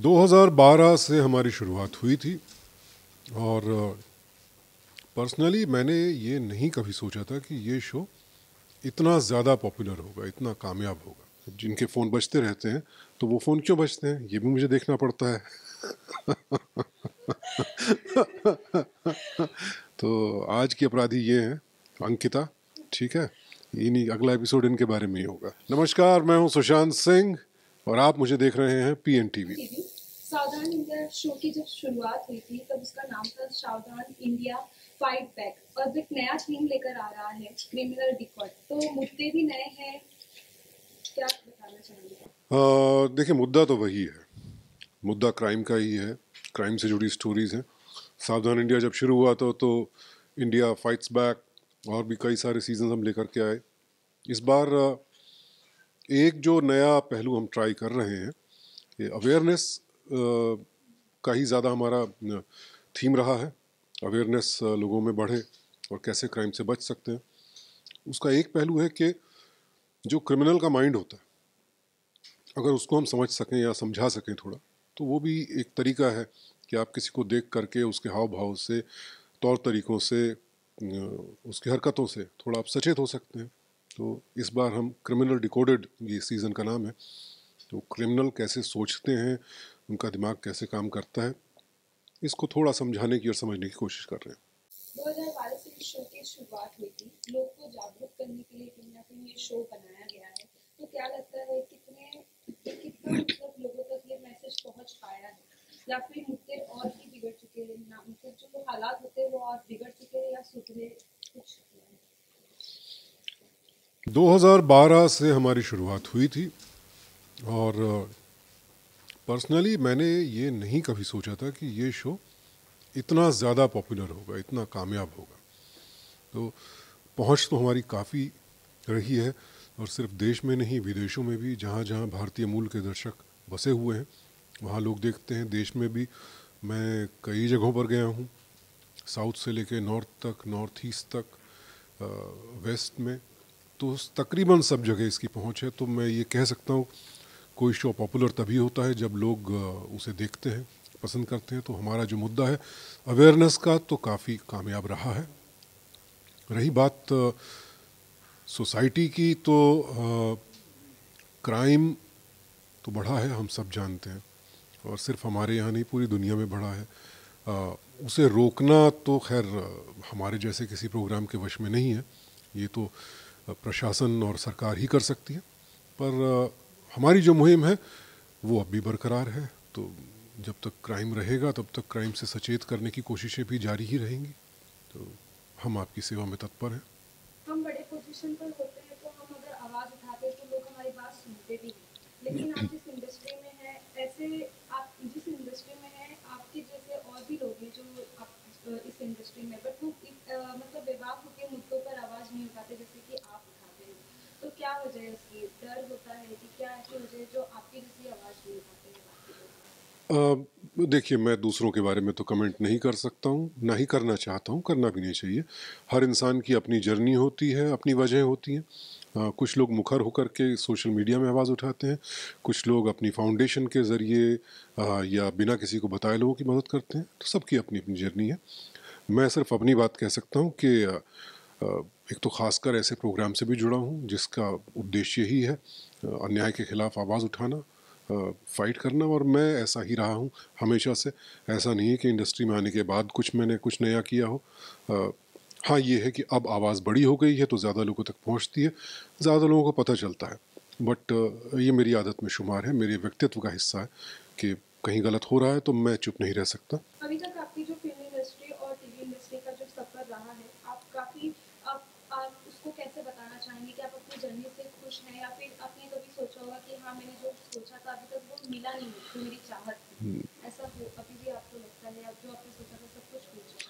2012 से हमारी शुरुआत हुई थी और पर्सनली मैंने ये नहीं कभी सोचा था कि ये शो इतना ज़्यादा पॉपुलर होगा, इतना कामयाब होगा। जिनके फ़ोन बजते रहते हैं तो वो फ़ोन क्यों बजते हैं ये भी मुझे देखना पड़ता है। तो आज की अपराधी ये हैं अंकिता, ठीक है। इन्हीं अगला एपिसोड इनके बारे में ही होगा। नमस्कार, मैं हूं सुशांत सिंह और आप मुझे देख रहे हैं PN TV। सावधान इंडिया शो की जब शुरुआत हुई थी तब उसका नाम था सावधान इंडिया फाइट बैक, और अब एक नया थीम लेकर आ रहा है क्रिमिनल रिकॉर्ड। तो मुद्दे भी नए हैं, क्या बताना चाहेंगे? देखिए, मुद्दा तो वही है, मुद्दा क्राइम का ही है, क्राइम से जुड़ी स्टोरीज हैं। सावधान इंडिया जब शुरू हुआ तो इंडिया फाइट्स बैक और भी कई सारे सीजन हम लेकर के आए। इस बार एक जो नया पहलू हम ट्राई कर रहे हैं, ये अवेयरनेस का ही ज़्यादा हमारा थीम रहा है। अवेयरनेस लोगों में बढ़े और कैसे क्राइम से बच सकते हैं। उसका एक पहलू है कि जो क्रिमिनल का माइंड होता है, अगर उसको हम समझ सकें या समझा सकें थोड़ा, तो वो भी एक तरीका है कि आप किसी को देख करके उसके हाव भाव से, तौर तरीक़ों से, उसकी हरकतों से थोड़ा आप सचेत हो सकते हैं। तो इस बार हम क्रिमिनल डिकोडेड, ये सीज़न का नाम है। तो क्रिमिनल कैसे सोचते हैं, उनका दिमाग कैसे काम करता है, इसको थोड़ा समझाने की और समझने की कोशिश कर रहे हैं। 2012 से इस शो की शुरुआत हुई थी, लोग को जागरूक करने के लिए कहीं ना कहीं ये शो बनाया गया है। तो क्या लगता है कितना मतलब लोगों तक ये मैसेज पहुंच पाया है, या फिर मुद्दे और भी बिगड़ चुके हैं, ना मतलब जो हालात होते हैं वो और बिगड़ चुके हैं या सुधरे कुछ? 2012 से हमारी शुरुआत हुई थी और पर्सनली मैंने ये नहीं कभी सोचा था कि ये शो इतना ज़्यादा पॉपुलर होगा, इतना कामयाब होगा। तो पहुंच तो हमारी काफ़ी रही है, और सिर्फ देश में नहीं, विदेशों में भी, जहाँ जहाँ भारतीय मूल के दर्शक बसे हुए हैं वहाँ लोग देखते हैं। देश में भी मैं कई जगहों पर गया हूँ, साउथ से लेके नॉर्थ तक, नॉर्थ ईस्ट तक, वेस्ट में, तो तकरीबन सब जगह इसकी पहुंच है। तो मैं ये कह सकता हूँ, कोई शो पॉपुलर तभी होता है जब लोग उसे देखते हैं, पसंद करते हैं। तो हमारा जो मुद्दा है अवेयरनेस का, तो काफ़ी कामयाब रहा है। रही बात सोसाइटी की, तो क्राइम तो बढ़ा है, हम सब जानते हैं, और सिर्फ हमारे यहाँ नहीं, पूरी दुनिया में बढ़ा है। उसे रोकना तो खैर हमारे जैसे किसी प्रोग्राम के वश में नहीं है, ये तो प्रशासन और सरकार ही कर सकती है। पर हमारी जो मुहिम है वो अब भी बरकरार है। तो जब तक क्राइम रहेगा तब तक क्राइम से सचेत करने की कोशिशें भी जारी ही रहेंगी। तो हम आपकी सेवा में तत्पर हैं। हम बड़े पोजीशन पर होते हैं तो हम अगर आवाज उठाते हैं तो लोग हमारी बात सुनते भी हैं, लेकिन आप जिस इंडस्ट्री में हैं, ऐसे आप जिस इंडस्ट्री में हैं, आपके जैसे और भी लोग हैं जो इस इंडस्ट्री में, बट वो मतलब बेबाक होकर मुद्दों पर आवाज नहीं उठाते जैसे कि आप उठाते हैं। तो क्या वजह है उसकी? डर होता है कि क्या ऐसी वजह है जो आपकी जैसी आवाज नहीं उठाते हैं बाकी लोग? देखिए, मैं दूसरों के बारे में तो कमेंट नहीं कर सकता हूँ, ना ही करना चाहता हूँ, करना भी नहीं चाहिए। हर इंसान की अपनी जर्नी होती है, अपनी वजह होती हैं। कुछ लोग मुखर होकर के सोशल मीडिया में आवाज़ उठाते हैं, कुछ लोग अपनी फाउंडेशन के ज़रिए या बिना किसी को बताए लोगों की मदद करते हैं। तो सबकी अपनी अपनी जर्नी है। मैं सिर्फ अपनी बात कह सकता हूँ कि एक तो ख़ासकर ऐसे प्रोग्राम से भी जुड़ा हूँ जिसका उद्देश्य ही है अन्याय के ख़िलाफ़ आवाज़ उठाना, फ़ाइट करना, और मैं ऐसा ही रहा हूँ हमेशा से। ऐसा नहीं है कि इंडस्ट्री में आने के बाद मैंने कुछ नया किया हो। हाँ, ये है कि अब आवाज़ बड़ी हो गई है तो ज़्यादा लोगों तक पहुँचती है, ज़्यादा लोगों को पता चलता है। बट ये मेरी आदत में शुमार है, मेरे व्यक्तित्व का हिस्सा है कि कहीं गलत हो रहा है तो मैं चुप नहीं रह सकता। अभी तक आपकी जो फिल्म इंडस्ट्री और टीवी इंडस्ट्री का जो सफर रहा है, आप उसको कैसे बताना चाहेंगे कि आप अपनी जर्नी से खुश हैं, या फिर आपने कभी सोचा होगा कि हाँ, मैंने जो सोचा था अभी तक वो मिला नहीं, जो मेरी चाहत थी, ऐसा हो अभी भी आपको लगता है, या जो आपने सोचा था सब कुछ हो चुका?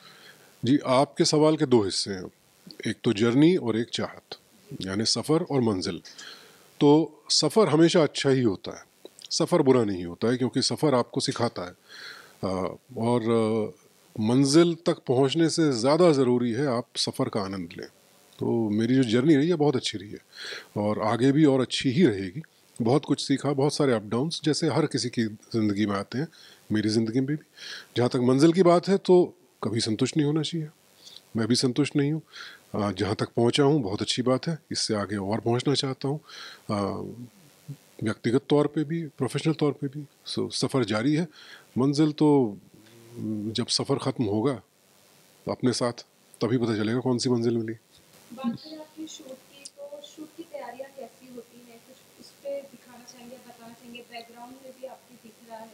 जी, आपके सवाल के दो हिस्से हैं, एक तो जर्नी और एक चाहत, यानी सफ़र और मंजिल। तो सफ़र हमेशा अच्छा ही होता है, सफ़र बुरा नहीं होता है, क्योंकि सफ़र आपको सिखाता है। और मंजिल तक पहुंचने से ज़्यादा ज़रूरी है आप सफ़र का आनंद लें। तो मेरी जो जर्नी रही है बहुत अच्छी रही है, और आगे भी और अच्छी ही रहेगी। बहुत कुछ सीखा, बहुत सारे अप डाउन्स जैसे हर किसी की ज़िंदगी में आते हैं, मेरी ज़िंदगी में भी। जहाँ तक मंजिल की बात है तो कभी संतुष्ट नहीं होना चाहिए, मैं भी संतुष्ट नहीं हूँ। जहाँ तक पहुँचा हूँ बहुत अच्छी बात है, इससे आगे और पहुँचना चाहता हूँ, व्यक्तिगत तौर पे भी, प्रोफेशनल तौर पे भी। सो सफ़र जारी है। मंजिल तो जब सफ़र ख़त्म होगा अपने साथ, तभी पता चलेगा कौन सी मंजिल मिली। बात करें आपकी शूट की, तो शूट की तैयारियां कैसी होती हैं? कुछ इस पे दिखाना चाहेंगे, बताना चाहेंगे? बैकग्राउंड में भी आपके दिख रहा है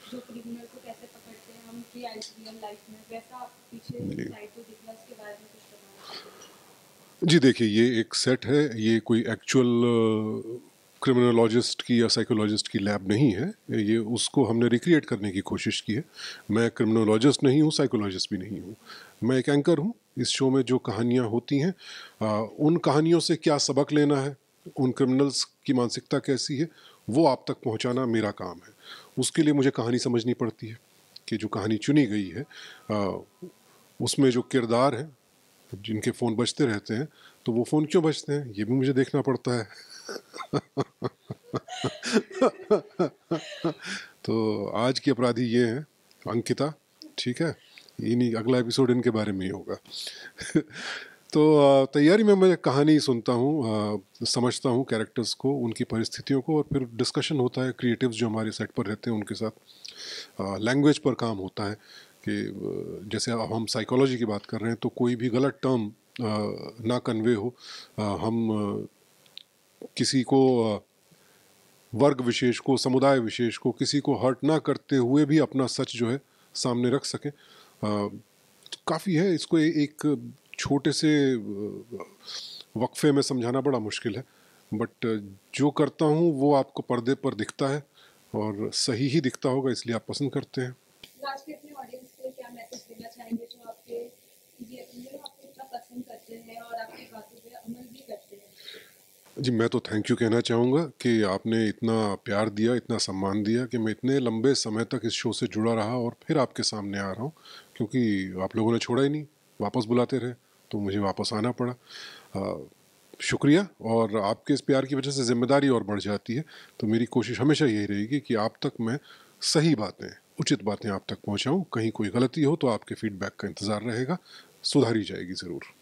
जो क्रिमिनल को कैसे पकड़ते हैं हम रियल लाइफ में, वैसा आप पीछे जी साइड तो दिख रहा है, इसके बारे में कुछ बताना चाहेंगे? जी, देखिए ये एक सेट है, ये कोई एक्चुअल क्रिमिनोलॉजिस्ट की या साइकोलॉजिस्ट की लैब नहीं है, ये उसको हमने रिक्रिएट करने की कोशिश की है। मैं क्रिमिनोलॉजिस्ट नहीं हूँ, साइकोलॉजिस्ट भी नहीं हूँ, मैं एक एंकर हूँ। इस शो में जो कहानियाँ होती हैं, उन कहानियों से क्या सबक लेना है, उन क्रिमिनल्स की मानसिकता कैसी है, वो आप तक पहुँचाना मेरा काम है। उसके लिए मुझे कहानी समझनी पड़ती है कि जो कहानी चुनी गई है, उसमें जो किरदार हैं जिनके फ़ोन बजते रहते हैं, तो वो फ़ोन क्यों बजते हैं ये भी मुझे देखना पड़ता है। तो आज की अपराधी ये हैं अंकिता, ठीक है, इन्हीं अगला एपिसोड इनके बारे में ही होगा। तो तैयारी में मैं कहानी सुनता हूँ, समझता हूँ कैरेक्टर्स को, उनकी परिस्थितियों को, और फिर डिस्कशन होता है क्रिएटिव्स जो हमारे सेट पर रहते हैं उनके साथ। लैंग्वेज पर काम होता है कि जैसे अब हम साइकोलॉजी की बात कर रहे हैं तो कोई भी गलत टर्म ना कन्वे हो, हम किसी को वर्ग विशेष को, समुदाय विशेष को, किसी को हर्ट ना करते हुए भी अपना सच जो है सामने रख सकें। तो काफ़ी है, इसको एक छोटे से वक्फे में समझाना बड़ा मुश्किल है, बट जो करता हूँ वो आपको पर्दे पर दिखता है और सही ही दिखता होगा, इसलिए आप पसंद करते हैं। लास्ट में अपने ऑडियंस को क्या मैसेज देना चाहेंगे जो आपके आपको इतना पसंद करते हैं और आपकी बातों पे अमल भी करते हैं? जी, मैं तो थैंक यू कहना चाहूँगा कि आपने इतना प्यार दिया, इतना सम्मान दिया कि मैं इतने लंबे समय तक इस शो से जुड़ा रहा और फिर आपके सामने आ रहा हूँ, क्योंकि आप लोगों ने छोड़ा ही नहीं, वापस बुलाते रहे तो मुझे वापस आना पड़ा। शुक्रिया, और आपके इस प्यार की वजह से ज़िम्मेदारी और बढ़ जाती है, तो मेरी कोशिश हमेशा यही रहेगी कि आप तक मैं सही बातें, उचित बातें आप तक पहुँचाऊँ। कहीं कोई गलती हो तो आपके फीडबैक का इंतज़ार रहेगा, सुधारी जाएगी ज़रूर।